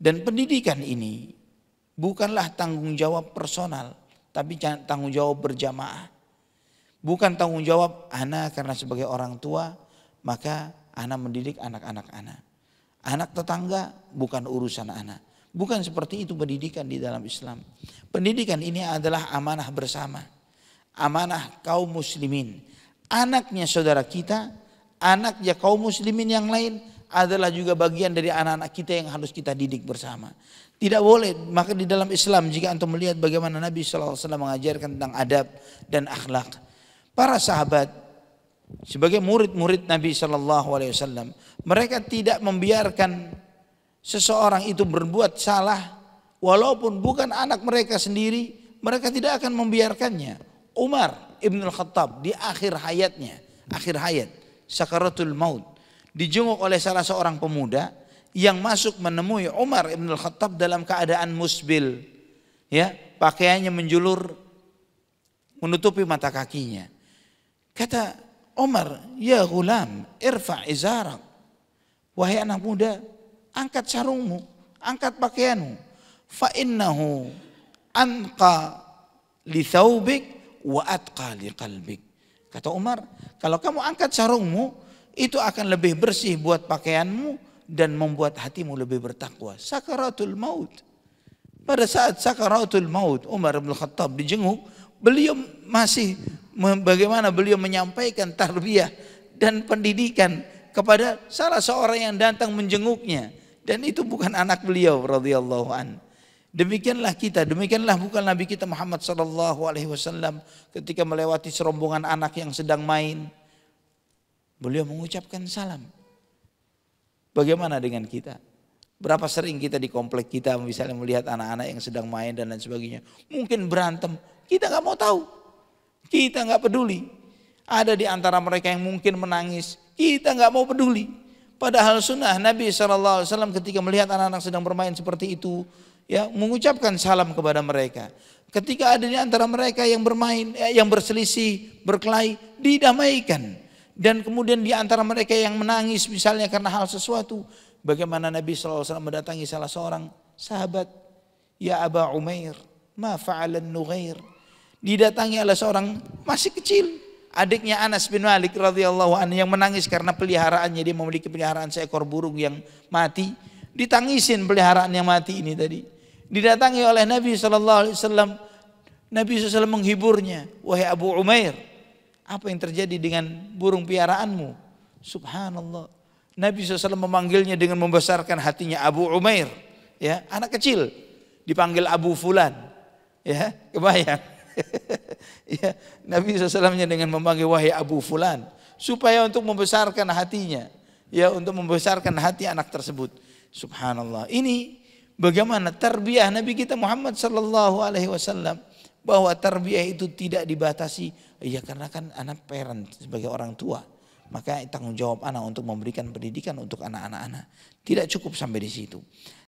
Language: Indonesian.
Dan pendidikan ini bukanlah tanggung jawab personal, tapi tanggung jawab berjamaah. Bukan tanggung jawab ana karena sebagai orang tua maka ana mendidik anak-anak ana. Anak tetangga bukan urusan ana. Bukan seperti itu pendidikan di dalam Islam. Pendidikan ini adalah amanah bersama. Amanah kaum muslimin. Anaknya saudara kita, anaknya kaum muslimin yang lain adalah juga bagian dari anak-anak kita yang harus kita didik bersama. Tidak boleh, maka di dalam Islam jika antum melihat bagaimana Nabi SAW mengajarkan tentang adab dan akhlak. Para sahabat sebagai murid-murid Nabi SAW, mereka tidak membiarkan seseorang itu berbuat salah walaupun bukan anak mereka sendiri, mereka tidak akan membiarkannya. Umar Ibn Khattab di akhir hayatnya, akhir hayat, sakaratul maut, dijenguk oleh salah seorang pemuda yang masuk menemui Umar Ibn Khattab dalam keadaan musbil, ya, pakaiannya menjulur menutupi mata kakinya. Kata Umar, ya ghulam, irfa' izarak. Wahai anak muda, angkat sarungmu, angkat pakaianmu. Fa innahu anqa li thawbik wa atqa li qalbik. Kata Umar, kalau kamu angkat sarungmu, itu akan lebih bersih buat pakaianmu dan membuat hatimu lebih bertakwa. Sakaratul maut. Pada saat sakaratul maut, Umar bin Khattab dijenguk, beliau masih bagaimana beliau menyampaikan tarbiyah dan pendidikan kepada salah seorang yang datang menjenguknya, dan itu bukan anak beliau radhiyallahu an. Demikianlah kita, demikianlah bukan Nabi kita Muhammad sallallahu alaihi wasallam ketika melewati serombongan anak yang sedang main, beliau mengucapkan salam. Bagaimana dengan kita? Berapa sering kita di komplek kita misalnya melihat anak-anak yang sedang main dan lain sebagainya, mungkin berantem, kita nggak mau tahu, kita nggak peduli. Ada di antara mereka yang mungkin menangis, kita nggak mau peduli. Padahal sunnah Nabi SAW ketika melihat anak-anak sedang bermain seperti itu, ya, mengucapkan salam kepada mereka. Ketika ada di antara mereka yang bermain, yang berselisih, berkelahi, didamaikan. Dan kemudian di antara mereka yang menangis misalnya karena hal sesuatu, bagaimana Nabi SAW mendatangi salah seorang sahabat, ya Aba Umair, ma fa'alan Nughair. Didatangi oleh seorang masih kecil, adiknya Anas bin Malik radhiyallahu anhu yang menangis karena peliharaannya, dia memiliki peliharaan seekor burung yang mati, ditangisin peliharaan yang mati ini tadi. Didatangi oleh Nabi SAW, Nabi SAW menghiburnya, wahai Abu Umair, apa yang terjadi dengan burung piaraanmu? Subhanallah. Nabi SAW memanggilnya dengan membesarkan hatinya, Abu Umair, ya, anak kecil dipanggil Abu Fulan, ya, kebayang. Ya, Nabi SAW-nya dengan memanggil wahai Abu Fulan, supaya untuk membesarkan hatinya, ya, untuk membesarkan hati anak tersebut. Subhanallah. Ini bagaimana tarbiyah Nabi kita Muhammad sallallahu alaihi wasallam, bahwa tarbiyah itu tidak dibatasi, ya, karena kan anak parent sebagai orang tua, maka tanggung jawab anak untuk memberikan pendidikan untuk anak-anak. Tidak cukup sampai di situ.